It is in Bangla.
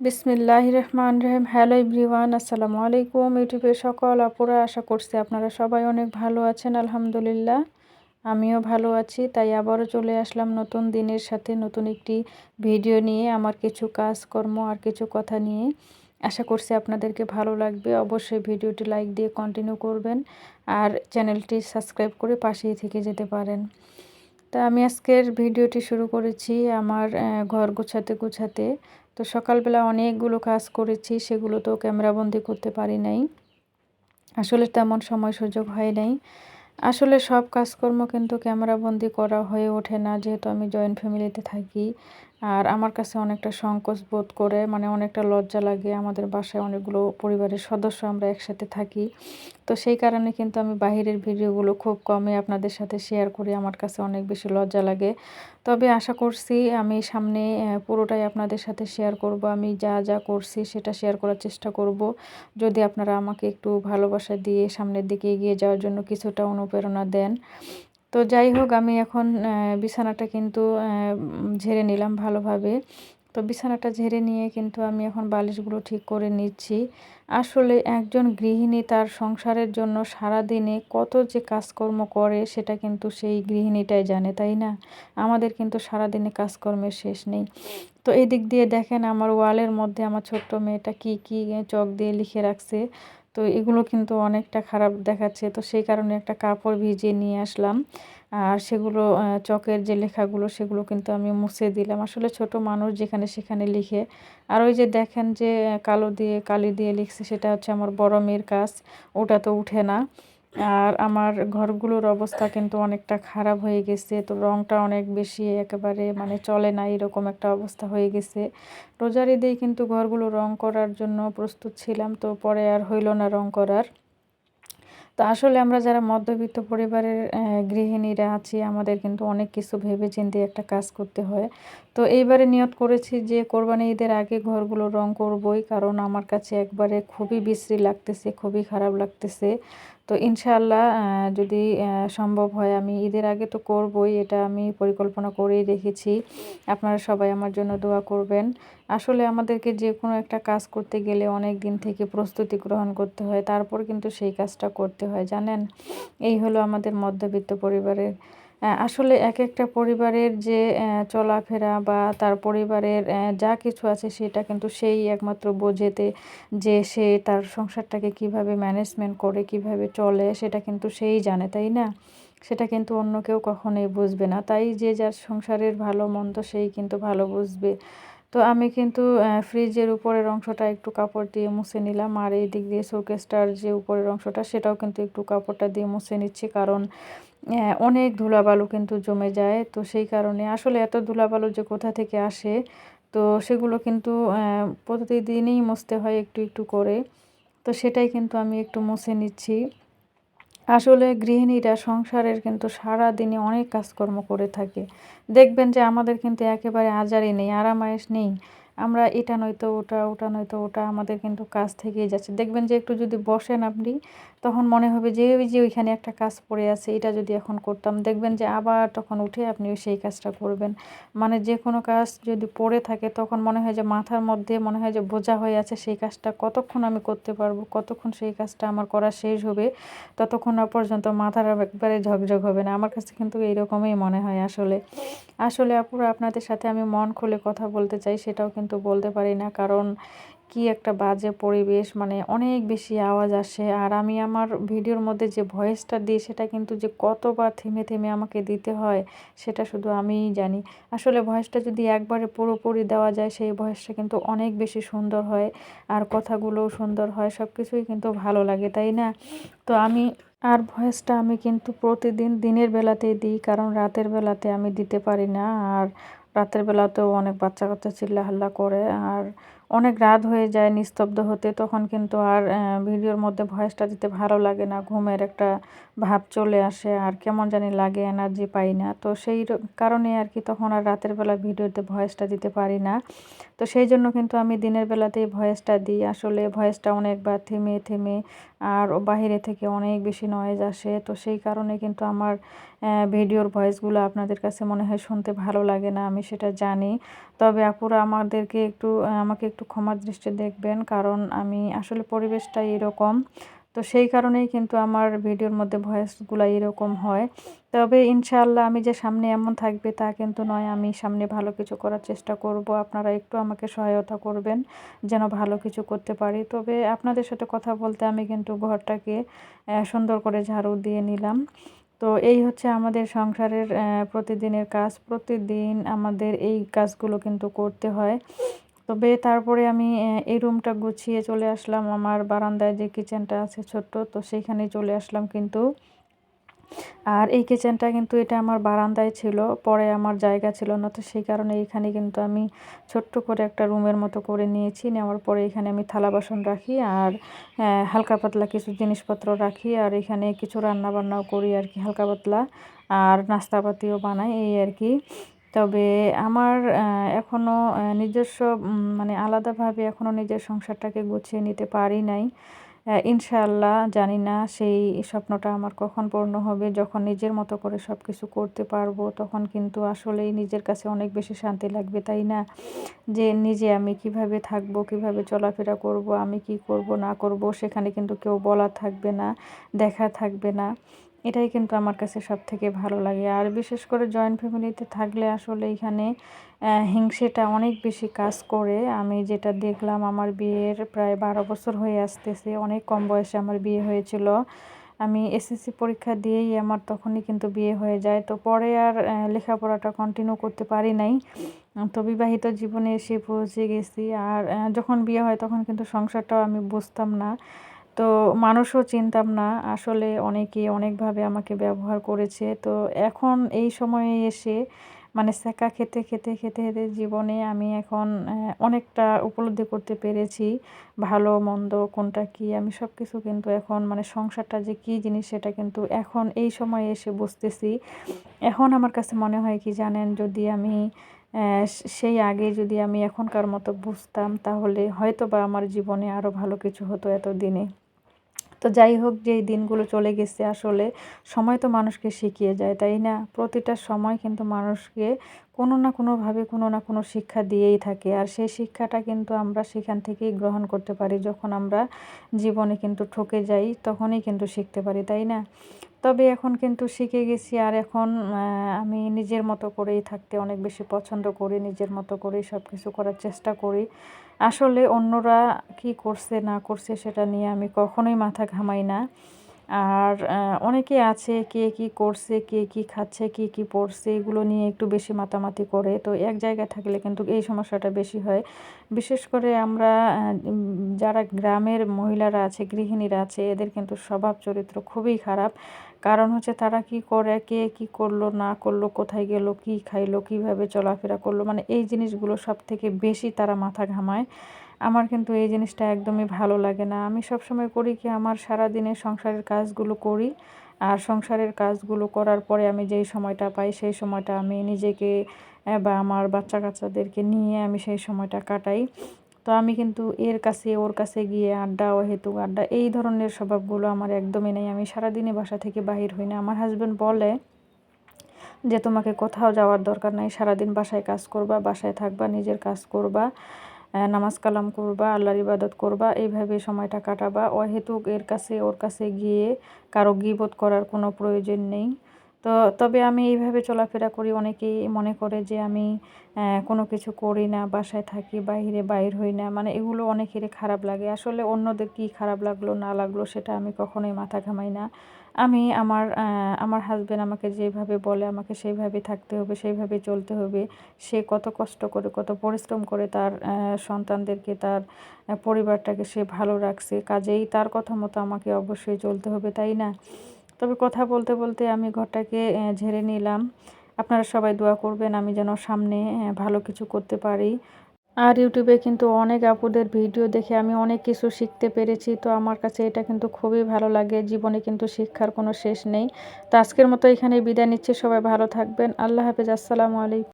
বিসমিল্লাহির রহমানির রহিম। হ্যালো এভরিওয়ান, আসসালামু আলাইকুম। ইউটিউবের সকল আপুরা, আশা করছি আপনারা সবাই অনেক ভালো আছেন। আলহামদুলিল্লাহ, আমিও ভালো আছি। তাই আবারও চলে আসলাম নতুন দিনের সাথে নতুন একটি ভিডিও নিয়ে, আমার কিছু কাজকর্ম আর কিছু কথা নিয়ে। আশা করছি আপনাদেরকে ভালো লাগবে। অবশ্যই ভিডিওটি লাইক দিয়ে কন্টিনিউ করবেন আর চ্যানেলটি সাবস্ক্রাইব করে পাশেই থেকে যেতে পারেন। তা আমি আজকের ভিডিওটি শুরু করেছি আমার ঘর গোছাতে গোছাতে। তো সকালবেলা অনেকগুলো কাজ করেছি, সেগুলো তো ক্যামেরাবন্দি করতে পারি নাই, আসলে তেমন সময় সুযোগ হয় নাই। আসলে সব কাজকর্ম কিন্তু ক্যামেরাবন্দি করা হয়ে ওঠে না, যেহেতু আমি জয়েন্ট ফ্যামিলিতে থাকি। আর আমার কাছে অনেকটা সংকোচ বোধ করে, মানে অনেকটা লজ্জা লাগে। আমাদের বাসায় অনেকগুলো পরিবারের সদস্য আমরা একসাথে থাকি। তো সেই কারণে কিন্তু আমি বাহিরের ভিডিওগুলো খুব কমই আপনাদের সাথে শেয়ার করি, আমার কাছে অনেক বেশি লজ্জা লাগে। তবে আশা করছি আমি সামনে পুরোটাই আপনাদের সাথে শেয়ার করব। আমি যা যা করছি সেটা শেয়ার করার চেষ্টা করব, যদি আপনারা আমাকে একটু ভালোবাসা দিয়ে সামনের দিকে এগিয়ে যাওয়ার জন্য কিছুটা অনুপ্রেরণা দেন। তো যাই হোক, আমি এখন বিছানাটা কিন্তু ঝেড়ে নিলাম ভালোভাবে। তো বিছানাটা ঝেড়ে নিয়ে কিন্তু আমি এখন বালিশগুলো ঠিক করে নিচ্ছি। আসলে একজন গৃহিণী তার সংসারের জন্য সারাদিনে কত যে কাজকর্ম করে সেটা কিন্তু সেই গৃহিণীটাই জানে, তাই না? আমাদের কিন্তু সারাদিনে কাজকর্মের শেষ নেই। তো এই দিক দিয়ে দেখেন, আমার ওয়ালের মধ্যে আমার ছোট্ট মেয়েটা কি কি চক দিয়ে লিখে রাখছে। তো এগুলো কিন্তু অনেকটা খারাপ দেখাচ্ছে, তো সেই কারণে একটা কাপড় ভিজিয়ে নিয়ে আসলাম। আর সেগুলো চকের যে লেখাগুলো সেগুলো কিন্তু আমি মুছে দিলাম। আসলে ছোট মানুষ যেখানে সেখানে লিখে। আর ওই যে দেখেন যে কালো দিয়ে কালি দিয়ে লিখছে, সেটা হচ্ছে আমার বড় মেয়ের কাজ, ওটা তো উঠে না। আর আমার ঘরগুলোর অবস্থা কিন্তু অনেকটা খারাপ হয়ে গেছে, তো রংটা অনেক বেশি একেবারে মানে চলে না, এরকম একটা অবস্থা হয়ে গেছে। রোজার ঈদেই কিন্তু ঘরগুলো রং করার জন্য প্রস্তুত ছিলাম, তো পরে আর হইল না রং করার। তো আসলে আমরা যারা মধ্যবিত্ত পরিবারের গৃহিণীরা আছি, আমাদের কিন্তু অনেক কিছু ভেবেচিন্তে একটা কাজ করতে হয়। তো এইবারে নিয়ত করেছি যে কোরবানি ঈদের আগে ঘরগুলো রং করবই, কারণ আমার কাছে একবারে খুবই বিশ্রী লাগতেছে, খুবই খারাপ লাগতেছে। তো ইনশাআল্লাহ যদি সম্ভব হয় আমি ঈদের আগে তো করবই, এটা আমি পরিকল্পনা করেই রেখেছি। আপনারা সবাই আমার জন্য দোয়া করবেন। আসলে আমাদেরকে যে কোনো একটা কাজ করতে গেলে অনেক দিন থেকে প্রস্তুতি গ্রহণ করতে হয়, তারপর কিন্তু সেই কাজটা করতে হয়, জানেন? এই হলো আমাদের মধ্যবিত্ত পরিবারের আসলে এক একটা পরিবারের যে চলাফেরা বা তার পরিবারের যা কিছু আছে সেটা কিন্তু সেই একমাত্র বোঝেতে, যে সে তার সংসারটাকে কিভাবে ম্যানেজমেন্ট করে, কিভাবে চলে, সেটা কিন্তু সেই জানে, তাই না? সেটা কিন্তু অন্য কেউ কখনোই বুঝবে না। তাই যে যার সংসারের ভালো মন্দ সেই কিন্তু ভালো বুঝবে। তো আমি কিন্তু ফ্রিজের উপরের অংশটা একটু কাপড় দিয়ে মুছে নিলাম, আর এই দিক দিয়ে শোকেসটার যে উপরের অংশটা সেটাও কিন্তু একটু কাপড়টা দিয়ে মুছে নিচ্ছি, কারণ অনেক ধুলাবালু কিন্তু জমে যায়। তো সেই কারণে আসলে এত ধুলাবালু যে কোথা থেকে আসে, তো সেগুলো কিন্তু প্রতিদিনই মুছতে হয় একটু একটু করে। তো সেটাই কিন্তু আমি একটু মুছে নিচ্ছি। আসলে গৃহিণীরা সংসারের কিন্তু সারাদিনে অনেক কাজকর্ম করে থাকে। দেখবেন যে আমাদের কিন্তু একেবারে আজারই নেই, আরাম-আয়েশ নেই। আমরা এটা নয়তো ওটা, ওটা নয়তো ওটা, আমাদের কিন্তু কাজ থেকেই যাচ্ছে। দেখবেন যে একটু যদি বসেন আপনি, তখন মনে হবে যে ওই যে ওইখানে একটা কাজ পড়ে আছে, এটা যদি এখন করতাম, দেখবেন যে আবার তখন উঠে আপনি সেই কাজটা করবেন। মানে যে কোনো কাজ যদি পড়ে থাকে তখন মনে হয় যে মাথার মধ্যে মনে হয় যে বোঝা হয়ে আছে, সেই কাজটা কতক্ষণ আমি করতে পারবো, কতক্ষণ সেই কাজটা আমার করা শেষ হবে, ততক্ষণ না পর্যন্ত মাথার একবারে ঝকঝক হবে না। আমার কাছে কিন্তু এইরকমই মনে হয় আসলে। আসলে আপুরা, আপনাদের সাথে আমি মন খুলে কথা বলতে চাই, সেটাও কিন্তু বলতে পারি না, কারণ কি একটা বাজে পরিবেশ, মানে অনেক বেশি আওয়াজ আসে। আর আমি আমার ভিডিওর মধ্যে যে ভয়েসটা দিই সেটা কিন্তু যে কতবার থেমে থেমে আমাকে দিতে হয় সেটা শুধু আমিই জানি। আসলে ভয়েসটা যদি একবারে পুরোপুরি দেওয়া যায়, সেই ভয়েসটা কিন্তু অনেক বেশি সুন্দর হয়, আর কথাগুলোও সুন্দর হয়, সব কিছুই কিন্তু ভালো লাগে, তাই না? তো আমি আর ভয়েসটা আমি কিন্তু প্রতিদিন দিনের বেলাতেই দিই, কারণ রাতের বেলাতে আমি দিতে পারি না। আর রাতের বেলাতেও অনেক বাচ্চা কাচ্চা চিল্লাহাল্লা করে, আর অনেক রাত হয়ে যায় নিস্তব্ধ হতে, তখন কিন্তু আর ভিডিওর মধ্যে ভয়েসটা দিতে ভালো লাগে না, ঘুমের একটা ভাব চলে আসে, আর কেমন জানি লাগে, এনার্জি পাই না। তো সেই কারণে আর কি তখন আর রাতের বেলা ভিডিওতে ভয়েসটা দিতে পারি না। তো সেই জন্য কিন্তু আমি দিনের বেলাতেই ভয়েসটা দিই। আসলে ভয়েসটা অনেকবার থেমে থেমে, আর বাহিরে থেকে অনেক বেশি নয়েজ আসে, তো সেই কারণে কিন্তু আমার ভিডিওর ভয়েসগুলো আপনাদের কাছে মনে হয় শুনতে ভালো লাগে না, আমি সেটা জানি। তবে আপুরা আমাকে একটু ক্ষমার দৃষ্টি দেখবেন, কারণ আমি আসলে পরিবেশটা এরকম। তো সেই কারণেই কিন্তু আমার ভিডিওর মধ্যে ভয়েসগুলো এরকম হয়। তবে ইনশাআল্লাহ আমি যে সামনে এমন থাকবে তা কিন্তু নয়। আমি সামনে ভালো কিছু করার চেষ্টা করব। আপনারা একটু আমাকে সহায়তা করবেন যেন ভালো কিছু করতে পারি। তবে আপনাদের সাথে কথা বলতে আমি কিন্তু ঘরটাকে সুন্দর করে ঝাড়ু দিয়ে নিলাম। তো এই হচ্ছে আমাদের সংসারের প্রতিদিনের কাজ। প্রতিদিন আমাদের এই কাজগুলো কিন্তু করতে হয়। তবে তারপরে আমি এই রুমটা গুছিয়ে চলে আসলাম। আমার বারান্দায় যে কিচেনটা আছে ছোট্ট, তো সেইখানে চলে আসলাম কিন্তু। আর এই কিচেনটা কিন্তু এটা আমার বারান্দায় ছিল, পরে আমার জায়গা ছিল না, তো সেই কারণে এখানে কিন্তু আমি ছোট্ট করে একটা রুমের মতো করে নিয়েছি। নেওয়ার পরে এখানে আমি থালা বাসন রাখি আর হালকা পাতলা কিছু জিনিসপত্র রাখি, আর এখানে কিছু রান্না বান্নাও করি আর কি হালকা পাতলা, আর নাস্তাপাতিও বানাই এই আর কি। তবে আমার এখনও নিজস্ব মানে আলাদাভাবে এখনও নিজের সংসারটাকে গুছিয়ে নিতে পারি নাই। ইনশাআল্লাহ জানি না সেই স্বপ্নটা আমার কখন পূর্ণ হবে। যখন নিজের মতো করে সব কিছু করতে পারবো তখন কিন্তু আসলেই নিজের কাছে অনেক বেশি শান্তি লাগবে, তাই না? যে নিজে আমি কিভাবে থাকবো, কিভাবে চলাফেরা করব, আমি কি করব না করব সেখানে কিন্তু কেউ বলা থাকবে না, দেখা থাকবে না। এটাই কিন্তু আমার কাছে সবথেকে ভালো লাগে। আর বিশেষ করে জয়েন্ট ফ্যামিলিতে থাকলে আসলে এখানে হিংসেটা অনেক বেশি কাজ করে। আমি যেটা দেখলাম, আমার বিয়ের প্রায় 12 বছর হয়ে আসতেছে। অনেক কম বয়সে আমার বিয়ে হয়েছিল। আমি এসএসসি পরীক্ষা দিয়েই আমার তখনই কিন্তু বিয়ে হয়ে যায়। তো পরে আর লেখাপড়াটা কন্টিনিউ করতে পারি নাই। তো বিবাহিত জীবনে এসে পৌঁছে গেছি। আর যখন বিয়ে হয় তখন কিন্তু সংসারটাও আমি বুঝতাম না। তো মানুষও চিনতাম না। আসলে অনেকে অনেকভাবে আমাকে ব্যবহার করেছে। তো এখন এই সময়ে এসে মানে ছ্যাঁকা খেতে, খেতে, খেতে, খেতে জীবনে আমি এখন অনেকটা উপলব্ধি করতে পেরেছি। ভালো মন্দ কোনটা কী আমি সব কিছু কিন্তু এখন মানে সংসারটা যে কী জিনিস সেটা কিন্তু এখন এই সময়ে এসে বুঝতেছি। এখন আমার কাছে মনে হয় কি জানেন, যদি আমি সেই আগে যদি আমি এখনকার মতো বুঝতাম তাহলে হয়তোবা আমার জীবনে আরও ভালো কিছু হতো এতদিনে। তো যাই হোক, যেই দিনগুলো চলে গেছে আসলে সময় তো মানুষকে শিখিয়ে যায়, তাই না? প্রতিটা সময় কিন্তু মানুষকে কোনো না কোনোভাবে কোনো না কোনো শিক্ষা দিয়েই থাকে। আর সেই শিক্ষাটা কিন্তু আমরা সেখান থেকেই গ্রহণ করতে পারি। যখন আমরা জীবনে কিন্তু ঠকে যাই তখনই কিন্তু শিখতে পারি, তাই না? তবে এখন কিন্তু শিখে গেছি। আর এখন আমি নিজের মতো করেই থাকতে অনেক বেশি পছন্দ করি। নিজের মতো করেই সব কিছু করার চেষ্টা করি। আসলে অন্যরা কি করছে না করছে সেটা নিয়ে আমি কখনোই মাথা ঘামাই না। আর অনেকে আছে কে কি করছে, কে কি খাচ্ছে, কে কি পড়ছে এগুলো নিয়ে একটু বেশি মাতামাতি করে। তো এক জায়গায় থাকলে কিন্তু এই সমস্যাটা বেশি হয়। বিশেষ করে আমরা যারা গ্রামের মহিলারা আছে, গৃহিণীরা আছে, এদের কিন্তু স্বভাব চরিত্র খুবই খারাপ। কারণ হচ্ছে তারা কি করে, কে কি করলো না করলো, কোথায় গেল, কি খাইলো, কিভাবে চলাফেরা করলো, মানে এই জিনিসগুলো সবথেকে বেশি তারা মাথা ঘামায়। আমার কিন্তু এই জিনিসটা একদমই ভালো লাগে না। আমি সবসময় করি কি, আমার সারাদিনের সংসারের কাজগুলো করি। আর সংসারের কাজগুলো করার পরে আমি যেই সময়টা পাই সেই সময়টা আমি নিজেকে বা আমার বাচ্চা-কাচ্চাদেরকে নিয়ে আমি সেই সময়টা কাটাই। তো আমি কিন্তু এর কাছে ওর কাছে গিয়ে আড্ডা, অহেতুক আড্ডা এই ধরনের স্বভাবগুলো আমার একদমই নেই। আমি সারাদিনই বাসা থেকে বাহির হই না। আমার হাসব্যান্ড বলে যে, "তোমাকে কোথাও যাওয়ার দরকার নাই। সারাদিন বাসায় কাজ করবা, বাসায় থাকবা, নিজের কাজ করবা, নামাজ কালাম করবা, আল্লাহর ইবাদত করবা, এইভাবে সময়টা কাটাবা। অহেতুক এর কাছে ওর কাছে গিয়ে কারো গীবত করার কোনো প্রয়োজন নেই।" তো তবে আমি এইভাবে চলাফেরা করি। অনেকেই মনে করে যে আমি কোনো কিছু করি না, বাসায় থাকি, বাহিরে বাইর হই না। মানে এগুলো অনেকেরই খারাপ লাগে। আসলে অন্যদের কী খারাপ লাগলো না লাগলো সেটা আমি কখনোই মাথা ঘামাই না। আমি আমার হাসব্যান্ড আমাকে যেভাবে বলে আমাকে সেইভাবে থাকতে হবে, সেইভাবে চলতে হবে। সে কত কষ্ট করে, কত পরিশ্রম করে তার সন্তানদেরকে, তার পরিবারটাকে সে ভালো রাখছে। কাজেই তার কথা মতো আমাকে অবশ্যই চলতে হবে, তাই না? তবে কথা বলতে, বলতে আমি ঘরটাকে ঝেড়ে নিলাম। আপনারা সবাই দোয়া করবেন আমি যেন সামনে ভালো কিছু করতে পারি। আর ইউটিউবে কিন্তু অনেক আপুদের ভিডিও দেখে আমি অনেক কিছু শিখতে পেরেছি। তো আমার কাছে এটা কিন্তু খুবই ভালো লাগে। জীবনে কিন্তু শিক্ষার কোনো শেষ নেই। তো আজকের মতো এখানেই বিদায় নিচ্ছি। সবাই ভালো থাকবেন। আল্লাহ হাফেজ। আসসালামু আলাইকুম।